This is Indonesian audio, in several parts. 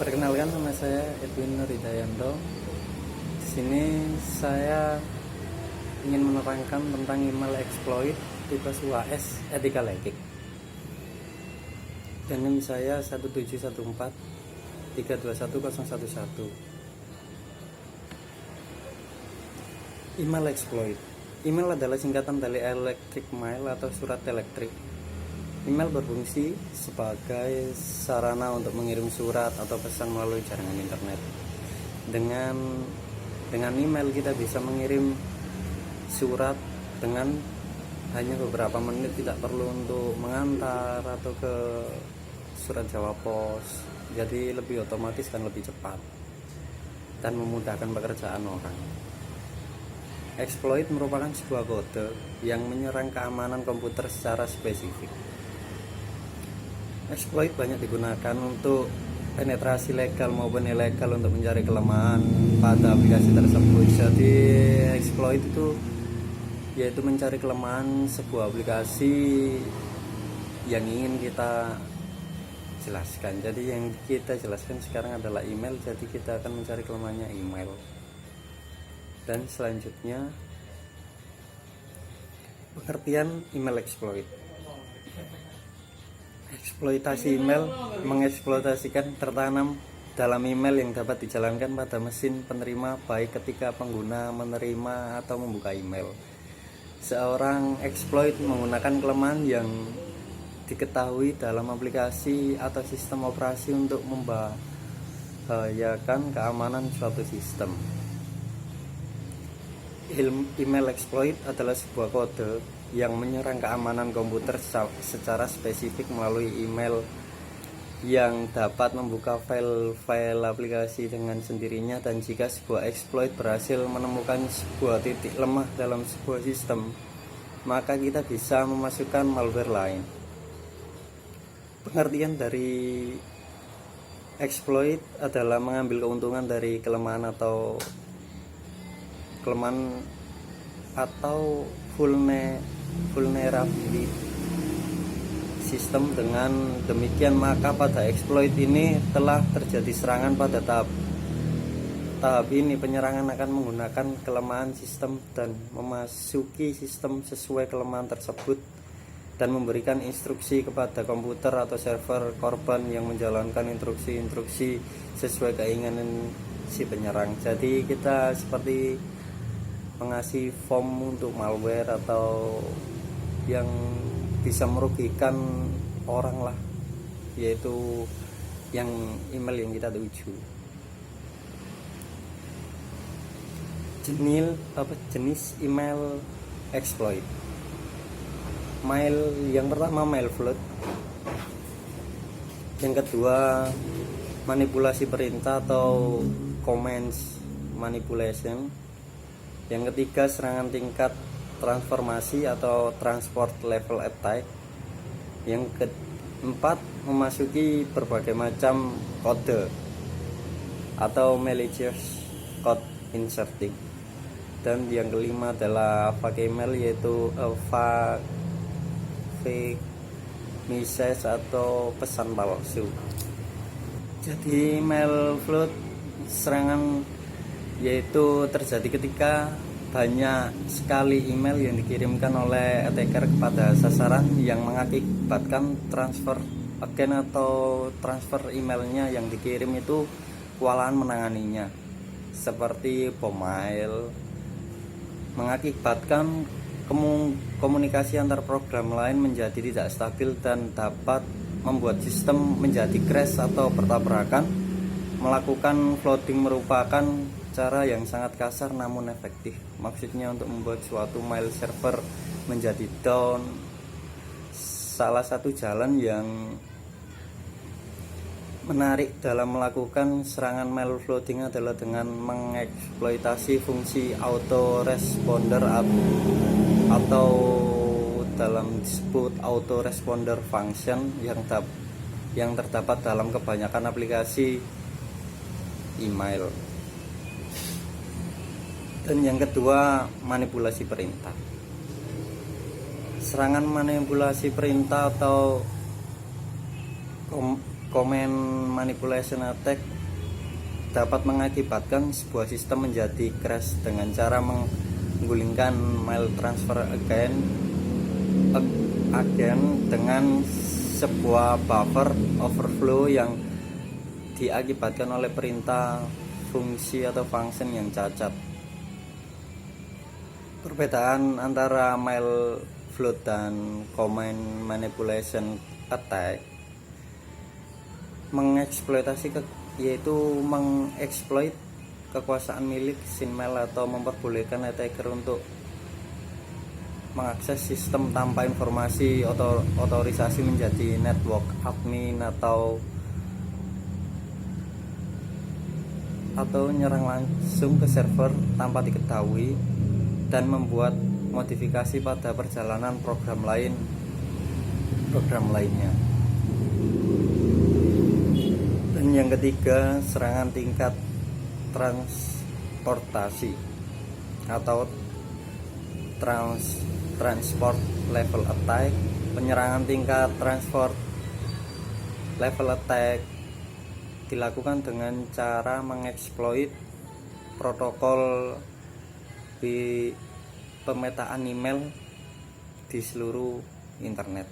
Perkenalkan, nama saya Edwin Nurhidayanto. Di sini saya ingin menerangkan tentang email exploit tipe UAS ethical hacking. Dengan saya 1714 321011. Email exploit. Email adalah singkatan dari electric mail atau surat elektrik. Email berfungsi sebagai sarana untuk mengirim surat atau pesan melalui jaringan internet. Dengan email kita bisa mengirim surat dengan hanya beberapa menit, tidak perlu untuk mengantar atau ke surat Jawa Pos. Jadi lebih otomatis dan lebih cepat dan memudahkan pekerjaan orang. Exploit merupakan sebuah kode yang menyerang keamanan komputer secara spesifik. Exploit banyak digunakan untuk penetrasi legal maupun ilegal untuk mencari kelemahan pada aplikasi tersebut. Jadi exploit itu yaitu mencari kelemahan sebuah aplikasi yang ingin kita jelaskan. Jadi yang kita jelaskan sekarang adalah email, jadi kita akan mencari kelemahannya email. Dan selanjutnya pengertian email exploit. Eksploitasi email mengeksploitasikan tertanam dalam email yang dapat dijalankan pada mesin penerima baik ketika pengguna menerima atau membuka email. Seorang exploit menggunakan kelemahan yang diketahui dalam aplikasi atau sistem operasi untuk membahayakan keamanan suatu sistem. Email exploit adalah sebuah kode yang menyerang keamanan komputer secara spesifik melalui email yang dapat membuka file-file aplikasi dengan sendirinya, dan jika sebuah exploit berhasil menemukan sebuah titik lemah dalam sebuah sistem, maka kita bisa memasukkan malware lain. Pengertian dari exploit adalah mengambil keuntungan dari kelemahan atau vulnerability sistem. Dengan demikian maka pada exploit ini telah terjadi serangan pada tahap ini penyerangan akan menggunakan kelemahan sistem dan memasuki sistem sesuai kelemahan tersebut dan memberikan instruksi kepada komputer atau server korban yang menjalankan instruksi-instruksi sesuai keinginan si penyerang. Jadi kita seperti mengasih form untuk malware atau yang bisa merugikan orang lah, yaitu yang email yang kita tuju. Jenis email exploit. Yang pertama mail flood, yang kedua manipulasi perintah atau commands manipulation, yang ketiga serangan tingkat transformasi atau transport level attack, yang keempat memasuki berbagai macam kode atau malicious code inserting, dan yang kelima adalah fake email, yaitu fake message atau pesan palsu. Jadi email flood serangan yaitu terjadi ketika banyak sekali email yang dikirimkan oleh attacker kepada sasaran yang mengakibatkan transfer agen atau transfer emailnya yang dikirim itu kewalahan menanganinya, seperti bommail, mengakibatkan komunikasi antar program lain menjadi tidak stabil dan dapat membuat sistem menjadi crash atau bertabrakan. Melakukan flooding merupakan cara yang sangat kasar namun efektif. Maksudnya untuk membuat suatu mail server menjadi down. Salah satu jalan yang menarik dalam melakukan serangan mail flooding adalah dengan mengeksploitasi fungsi autoresponder atau dalam disebut autoresponder function yang terdapat dalam kebanyakan aplikasi email. Dan yang kedua manipulasi perintah. Serangan manipulasi perintah atau Command manipulation attack dapat mengakibatkan sebuah sistem menjadi crash dengan cara menggulingkan mail transfer agen dengan sebuah buffer overflow yang diakibatkan oleh perintah fungsi atau function yang cacat. Perbedaan antara mail flood dan command manipulation attack yaitu mengeksploit kekuasaan milik SynMail atau memperbolehkan attacker untuk mengakses sistem tanpa informasi otorisasi menjadi network admin atau nyerang langsung ke server tanpa diketahui dan membuat modifikasi pada perjalanan program lainnya. Dan yang ketiga, serangan tingkat transportasi atau transport level attack. Penyerangan tingkat transport level attack dilakukan dengan cara mengeksploit protokol di pemetaan email di seluruh internet.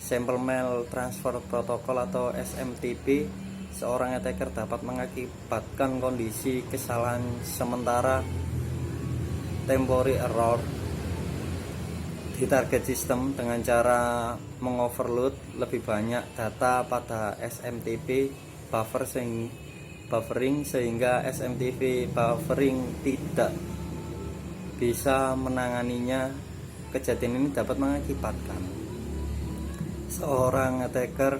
Sample Mail Transfer Protocol atau SMTP, seorang attacker dapat mengakibatkan kondisi kesalahan sementara temporary error di target system dengan cara mengoverload lebih banyak data pada SMTP buffering sehingga SMTP buffering tidak bisa menanganinya. Kejadian ini dapat mengakibatkan seorang attacker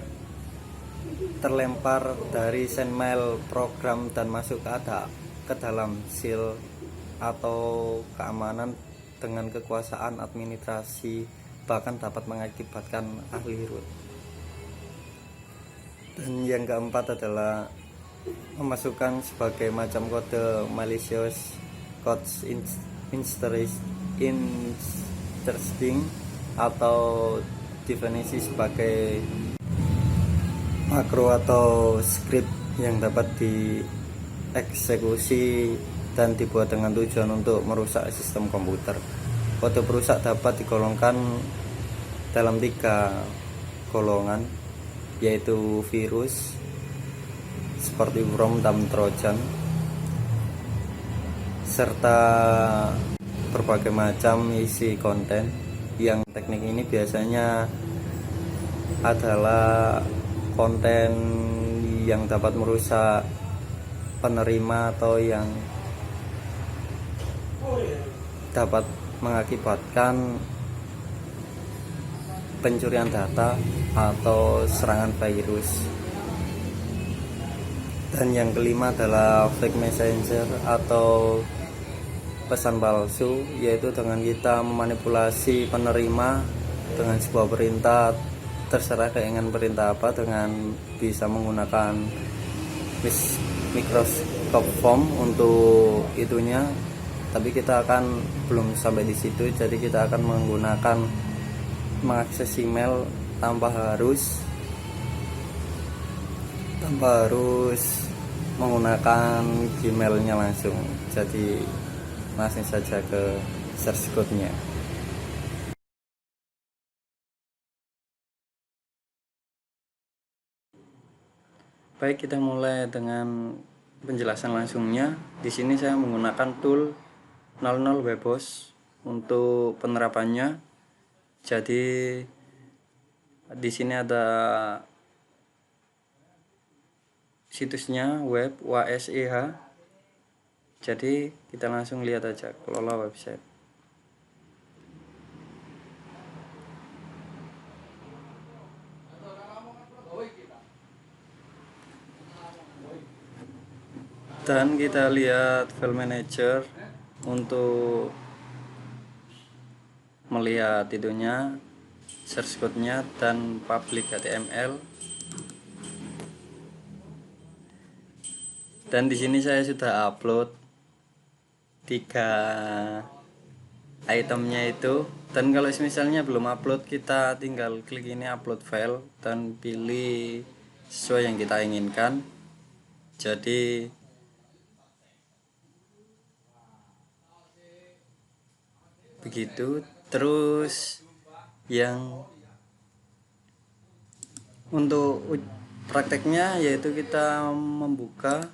terlempar dari SendMail program dan masuk ke dalam seal atau keamanan dengan kekuasaan administrasi, bahkan dapat mengakibatkan ahli root. Dan yang keempat adalah memasukkan sebagai macam kode malicious codes interesting atau definisi sebagai makro atau script yang dapat dieksekusi dan dibuat dengan tujuan untuk merusak sistem komputer. Kode perusak dapat digolongkan dalam 3 golongan, yaitu virus seperti worm dan trojan, serta berbagai macam isi konten. Yang teknik ini biasanya adalah konten yang dapat merusak penerima atau yang dapat mengakibatkan pencurian data atau serangan virus. Dan yang kelima adalah fake messenger atau pesan palsu, yaitu dengan kita memanipulasi penerima dengan sebuah perintah, terserah keinginan perintah apa, dengan bisa menggunakan Microsoft Form untuk itunya. Tapi kita akan belum sampai di situ, jadi kita akan mengakses email tanpa harus menggunakan Gmailnya langsung. Jadi langsung saja ke source code-nya. Baik, kita mulai dengan penjelasan langsungnya. Di sini saya menggunakan tool 00 Webhost untuk penerapannya. Jadi di sini ada situsnya web WSEH. Jadi kita langsung lihat aja, kelola website. Dan kita lihat file manager untuk melihat itunya, source code-nya dan public HTML. Dan di sini saya sudah upload 3 itemnya itu. Dan kalau misalnya belum upload, kita tinggal klik ini upload file dan pilih sesuai yang kita inginkan. Jadi begitu. Terus yang untuk prakteknya yaitu kita membuka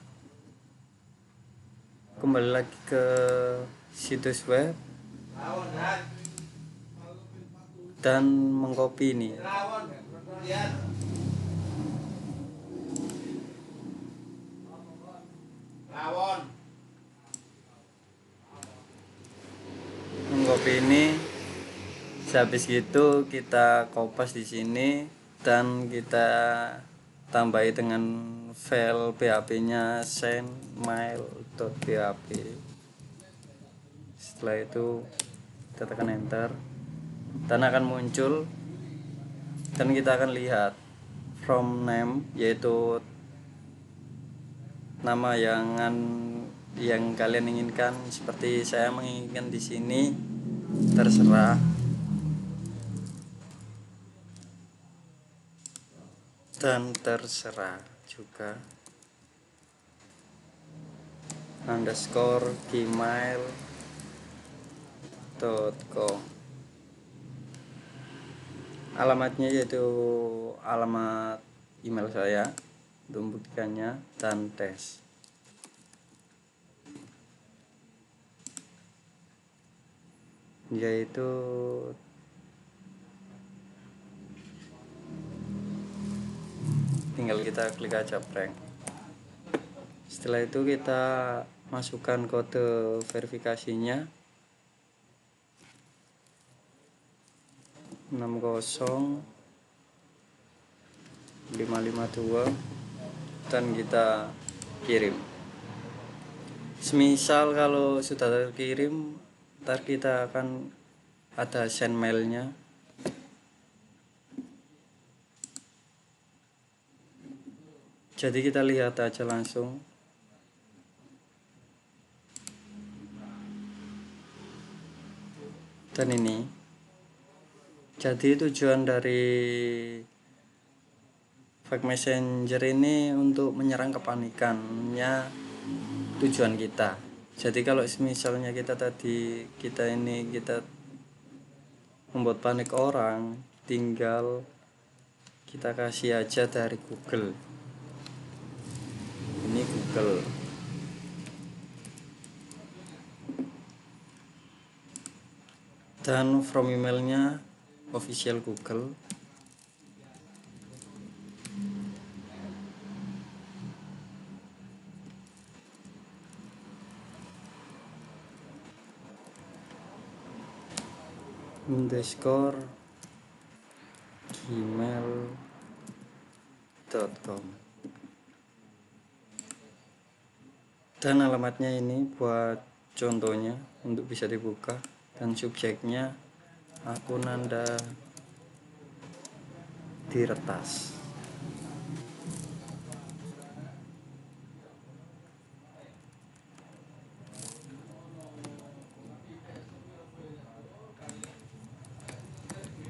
kembali lagi ke situs web dan mengcopy ini. Mengcopy ini, habis gitu kita kopas di sini dan kita tambahi dengan file php-nya sendmail.php. Setelah itu kita tekan enter dan akan muncul, dan kita akan lihat from name, yaitu nama yang kalian inginkan. Seperti saya menginginkan di sini terserah, dan terserah juga underscore gmail.com. Alamatnya yaitu alamat email saya untuk membuktikannya, dan tes. Yaitu tinggal kita klik aja prank. Setelah itu kita masukkan kode verifikasinya 60552 dan kita kirim. Semisal kalau sudah terkirim, ntar kita akan ada send mailnya. Jadi kita lihat aja langsung. Dan ini, jadi tujuan dari fake messenger ini untuk menyerang kepanikannya tujuan kita. Jadi kalau misalnya kita membuat panik orang, tinggal kita kasih aja dari Google. Ini Google. Dan from emailnya official Google. Underscore gmail.com. Dan alamatnya ini buat contohnya untuk bisa dibuka, dan subjeknya akun Anda diretas.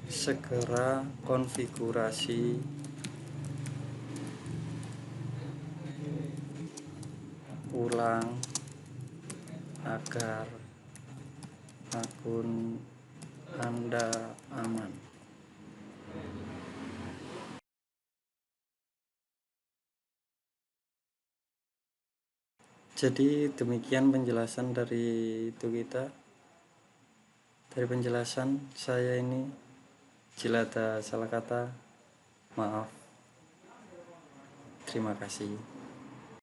Segera konfigurasi ulang agar akun Anda aman. Jadi demikian penjelasan dari penjelasan saya ini. Jika ada salah kata, maaf. Terima kasih.